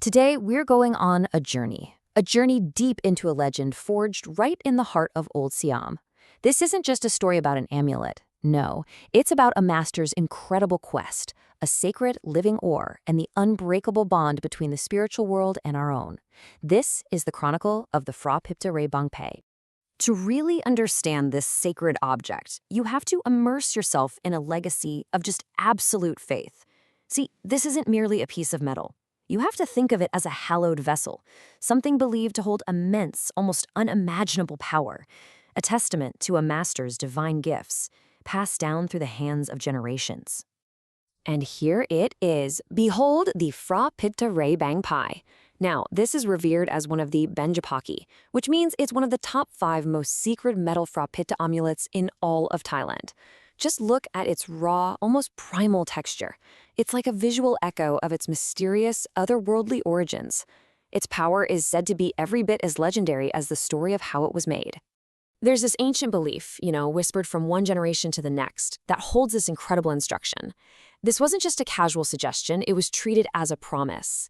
Today, we're going on a journey deep into a legend forged right in the heart of Old Siam. This isn't just a story about an amulet. No, it's about a master's incredible quest, a sacred living ore, and the unbreakable bond between the spiritual world and our own. This is the chronicle of the Phra Phipta Ray Bangpe. To really understand this sacred object, you have to immerse yourself in a legacy of just absolute faith. See, this isn't merely a piece of metal. You have to think of it as a hallowed vessel, something believed to hold immense, almost unimaginable power, a testament to a master's divine gifts, passed down through the hands of generations. And here it is. Behold the Phra Phipta Ray Bangpai. Now, this is revered as one of the Benjapaki, which means it's one of the top 5 most secret metal Phra Phipta amulets in all of Thailand. Just look at its raw, almost primal texture. It's like a visual echo of its mysterious, otherworldly origins. Its power is said to be every bit as legendary as the story of how it was made. There's this ancient belief, whispered from one generation to the next, that holds this incredible instruction. This wasn't just a casual suggestion, it was treated as a promise.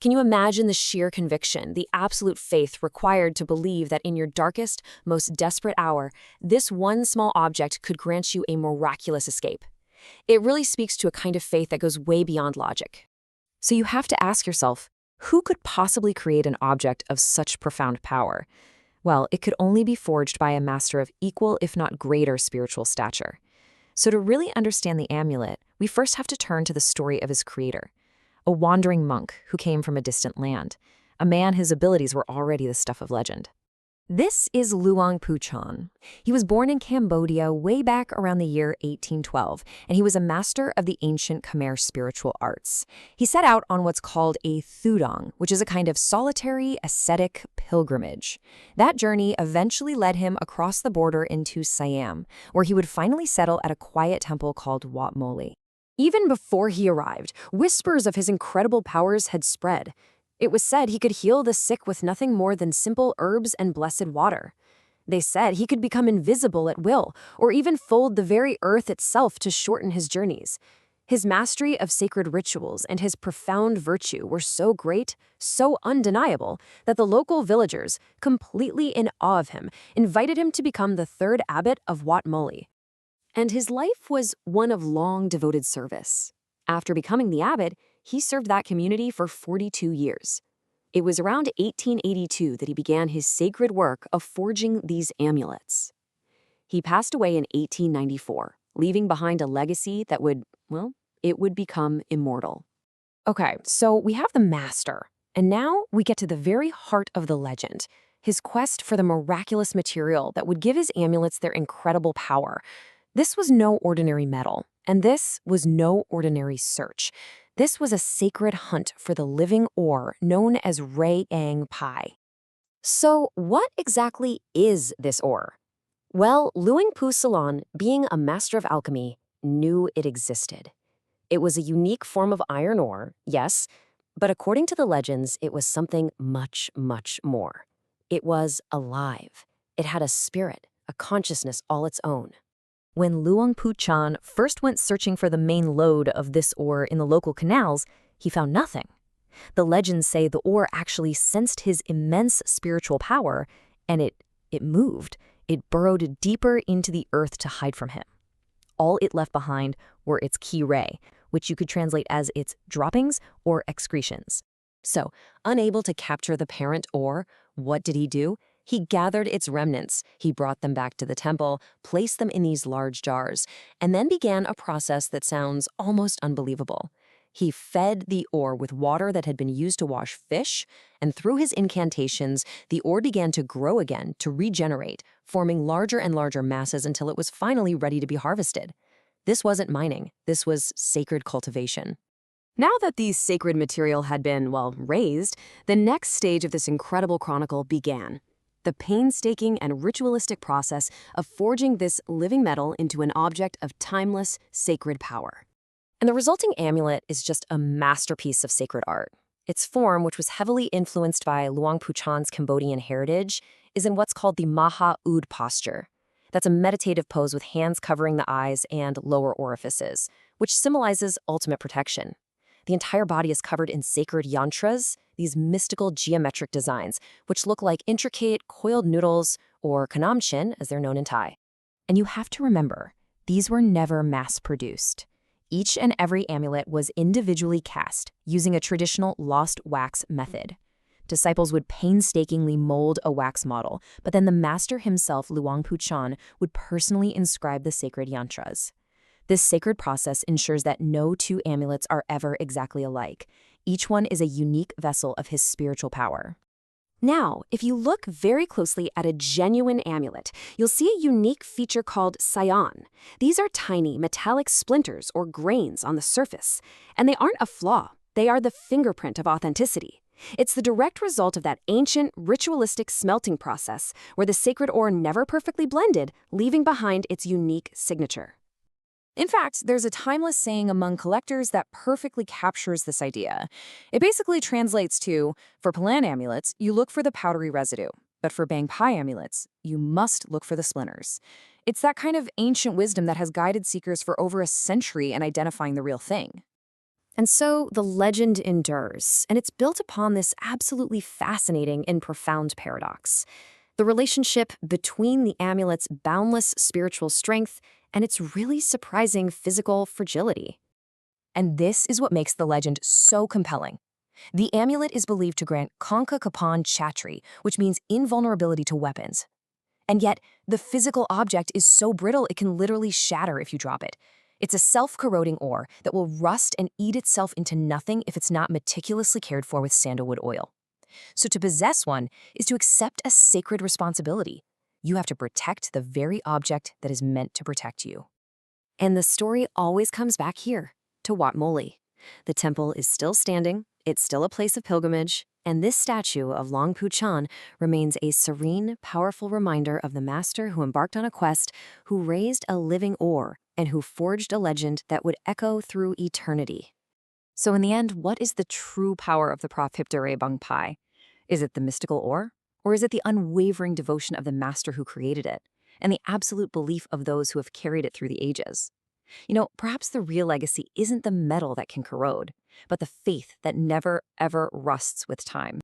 Can you imagine the sheer conviction, the absolute faith required to believe that in your darkest, most desperate hour, this one small object could grant you a miraculous escape? It really speaks to a kind of faith that goes way beyond logic. So you have to ask yourself, who could possibly create an object of such profound power? Well, it could only be forged by a master of equal, if not greater, spiritual stature. So to really understand the amulet, we first have to turn to the story of his creator. A wandering monk who came from a distant land, a man whose abilities were already the stuff of legend. This is Luang Pu Chan. He was born in Cambodia way back around the year 1812, and he was a master of the ancient Khmer spiritual arts. He set out on what's called a thudong, which is a kind of solitary, ascetic pilgrimage. That journey eventually led him across the border into Siam, where he would finally settle at a quiet temple called Wat Moli. Even before he arrived, whispers of his incredible powers had spread. It was said he could heal the sick with nothing more than simple herbs and blessed water. They said he could become invisible at will, or even fold the very earth itself to shorten his journeys. His mastery of sacred rituals and his profound virtue were so great, so undeniable, that the local villagers, completely in awe of him, invited him to become the 3rd abbot of Wat Moli. And his life was one of long, devoted service. After becoming the abbot, he served that community for 42 years. It was around 1882 that he began his sacred work of forging these amulets. He passed away in 1894, leaving behind a legacy that would become immortal. Okay, so we have the master, and now we get to the very heart of the legend, his quest for the miraculous material that would give his amulets their incredible power. This was no ordinary metal, and this was no ordinary search. This was a sacred hunt for the living ore known as Ray Ang Pai. So what exactly is this ore? Well, Luang Pu Salon, being a master of alchemy, knew it existed. It was a unique form of iron ore, yes, but according to the legends, it was something much, much more. It was alive. It had a spirit, a consciousness all its own. When Luang Pu Chan first went searching for the main lode of this ore in the local canals, he found nothing. The legends say the ore actually sensed his immense spiritual power, and it moved. It burrowed deeper into the earth to hide from him. All it left behind were its ki ray, which you could translate as its droppings or excretions. So, unable to capture the parent ore, what did he do? He gathered its remnants, he brought them back to the temple, placed them in these large jars, and then began a process that sounds almost unbelievable. He fed the ore with water that had been used to wash fish, and through his incantations, the ore began to grow again, to regenerate, forming larger and larger masses until it was finally ready to be harvested. This wasn't mining, this was sacred cultivation. Now that the sacred material had been, raised, the next stage of this incredible chronicle began. The painstaking and ritualistic process of forging this living metal into an object of timeless, sacred power. And the resulting amulet is just a masterpiece of sacred art. Its form, which was heavily influenced by Luang Pu Chan's Cambodian heritage, is in what's called the Maha Ud posture. That's a meditative pose with hands covering the eyes and lower orifices, which symbolizes ultimate protection. The entire body is covered in sacred yantras, these mystical geometric designs, which look like intricate coiled noodles, or kanamchin, as they're known in Thai. And you have to remember, these were never mass-produced. Each and every amulet was individually cast using a traditional lost wax method. Disciples would painstakingly mold a wax model, but then the master himself, Luang Pu Chan, would personally inscribe the sacred yantras. This sacred process ensures that no two amulets are ever exactly alike. Each one is a unique vessel of his spiritual power. Now, if you look very closely at a genuine amulet, you'll see a unique feature called sayan. These are tiny metallic splinters or grains on the surface, and they aren't a flaw. They are the fingerprint of authenticity. It's the direct result of that ancient, ritualistic smelting process where the sacred ore never perfectly blended, leaving behind its unique signature. In fact, there's a timeless saying among collectors that perfectly captures this idea. It basically translates to, for Palan amulets, you look for the powdery residue, but for Bang Pai amulets, you must look for the splinters. It's that kind of ancient wisdom that has guided seekers for over a century in identifying the real thing. And so the legend endures, and it's built upon this absolutely fascinating and profound paradox. The relationship between the amulet's boundless spiritual strength and its really surprising physical fragility. And this is what makes the legend so compelling. The amulet is believed to grant Kanka Kapan Chatri, which means invulnerability to weapons. And yet, the physical object is so brittle it can literally shatter if you drop it. It's a self-corroding ore that will rust and eat itself into nothing if it's not meticulously cared for with sandalwood oil. So to possess one is to accept a sacred responsibility. You have to protect the very object that is meant to protect you. And the story always comes back here, to Wat Moli. The temple is still standing, it's still a place of pilgrimage, and this statue of Luang Pu Chan remains a serene, powerful reminder of the master who embarked on a quest, who raised a living ore, and who forged a legend that would echo through eternity. So in the end, what is the true power of the Prophiptere Bang Pai? Is it the mystical ore? Or is it the unwavering devotion of the master who created it, and the absolute belief of those who have carried it through the ages? Perhaps the real legacy isn't the metal that can corrode, but the faith that never, ever rusts with time.